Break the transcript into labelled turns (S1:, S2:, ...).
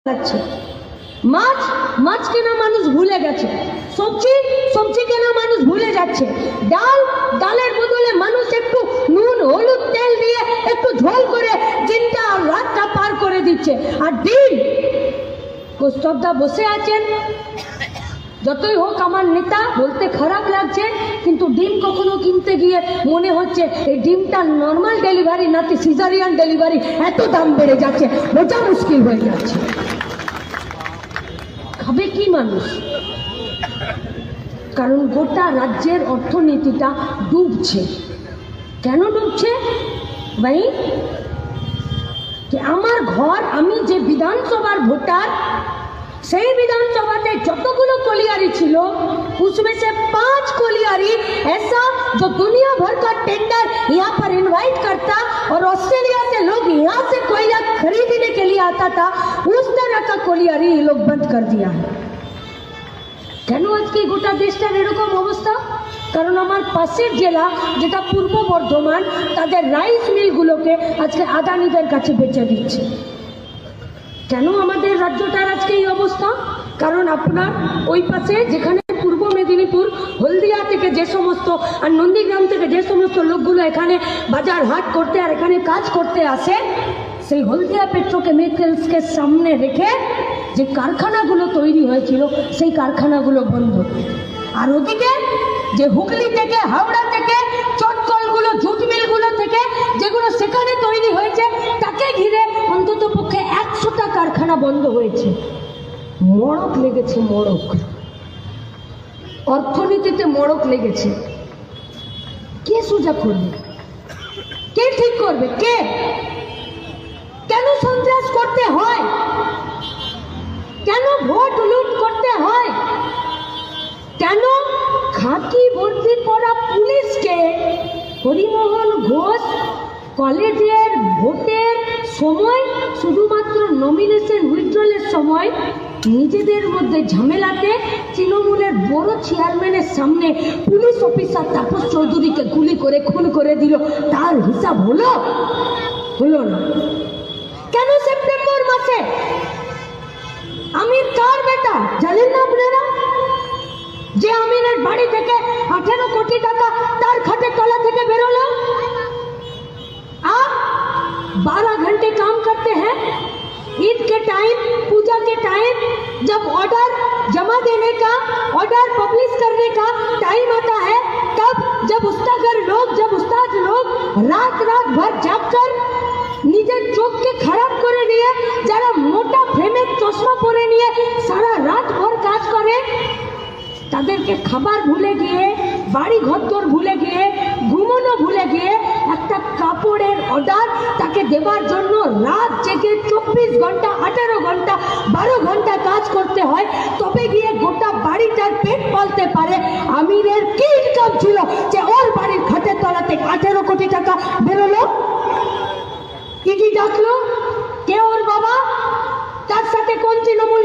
S1: যাচ্ছে। মাছ মাছ কেনা মানুষ ভুলে গেছে, সবজি সবজি কেনা মানুষ ভুলে যাচ্ছে, ডাল ডালের বদলে মানুষ একটু নুন হলুদ তেল দিয়ে একটু ঝোল করে দিনটা রাতটা পার করে দিচ্ছে। আর ডিম, কৌস্তবদা বসে আছেন, যতই হোক আমার নেতা, বলতে খারাপ লাগছে, কিন্তু ডিম কখনো কিনতে গিয়ে মনে হচ্ছে এই ডিমটা নর্মাল ডেলিভারি নাকি সিজারিয়ান ডেলিভারি, এত দাম বেড়ে যাচ্ছে, বোঝা মুশকিল হয়ে যাচ্ছে। খাবে কি মানুষ? কারণ গোটা রাজ্যের অর্থনীতিটা ডুবছে। কেন ডুবছে ভাই? আমার ঘর, আমি যে বিধানসভার ভোটার, সেই विधानसभा যতগুলো कोलियारी ছিল, उसमें से 5 कोलियारी ऐसा जो दुनिया भर का टेंडर यहाँ पर इनवाइट करता और ऑस्ट्रेलिया से लोग यहाँ से कोयला खरीदने के लिए आता था, उस तरह का कोलियारी ये लोग बंद कर दिया है। কেন আজকে গোটা দেশটার এরকম অবস্থা? কারণ আমার পাশের জেলা যেটা পূর্ব বর্ধমান, তাদের রাইস মিলগুলোকে আজকে আদানিদের কাছে বেচে দিচ্ছে। কেন আমাদের রাজ্যটার আজকে এই অবস্থা? কারণ আপনার ওই পাশে যেখানে পূর্ব মেদিনীপুর হলদিয়া থেকে যে সমস্ত আর নন্দীগ্রাম থেকে যে সমস্ত লোকগুলো এখানে বাজার হাট করতে আর এখানে কাজ করতে আসে, সেই হলদিয়া পেট্রোকেমিক্যালসকে সামনে রেখে যে কারখানাগুলো তৈরি হয়েছিল সেই কারখানাগুলো বন্ধ। আর ওদিকে যে হুগলি থেকে হাওড়া থেকে চটকলগুলো জুট মিলগুলো থেকে যেগুলো সেখানে তৈরি হয়েছে, তাকে ঘিরে অন্তত পক্ষে 100টা কারখানা বন্ধ হয়েছে। মড়ক লেগেছে, মড়ক, অর্থনীতিতে মড়ক লেগেছে। কে সোজা করবে? কে ঠিক করবে? কে? কেন সন্ত্রাস করতে হয়? কেন ভোট লুট করতে হয়? কেন খাকি বর্দি পড়া পুলিশকে হরিমোহন ঘোষ কলেজের ভোটের সময়, শুধুমাত্র নমিনেশন উইথড্রলের সময় নিজেদের মধ্যে ঝামেলাতে তৃণমূলের বড় চেয়ারম্যানের সামনে পুলিশ অফিসার তাপস চৌধুরীকে গুলি করে খুন করে দিল? তার হিসাব হলো? হলো না। কেন সেপ্টেম্বর মাসে আমির কার বেটা জানেন না আপনারা? যে আমিরের বাড়ি থেকে 18 কোটি টাকা তার খাটের তলা থেকে बेरोलो। आप 12 घंटे काम करते हैं, ईद के टाइम, पूजा के टाइम, जब ऑर्डर जमा देने का, ऑर्डर पब्लिश करने का टाइम आता है, तब जब उस्ताद लोग रात भर जागकर নিজের চোখকে খারাপ করে নিয়ে, যারা মোটা ফ্রেমের চশমা পরে নিয়ে সারা রাত ভর কাজ করে, তাদেরকে খাবার ভুলে গিয়ে, বাড়ি ঘরদোর ভুলে গিয়ে, ঘুমানো ভুলে গিয়ে একটা কাপড়ের অর্ডার তাকে দেওয়ার জন্য রাত জেগে 24 ঘন্টা, 18 ঘন্টা, 12 ঘন্টা কাজ করতে হয়, তবে গিয়ে গোটা বাড়িটার পেট পালতে পারে। আমিরের কি ইনকাম ছিল যে ওর বাড়ির খাটের তলা থেকে 18 কোটি টাকা বেরোলো? ইডি ডাকলো, কে ওর বাবা? তার সাথে কোন তৃণমূল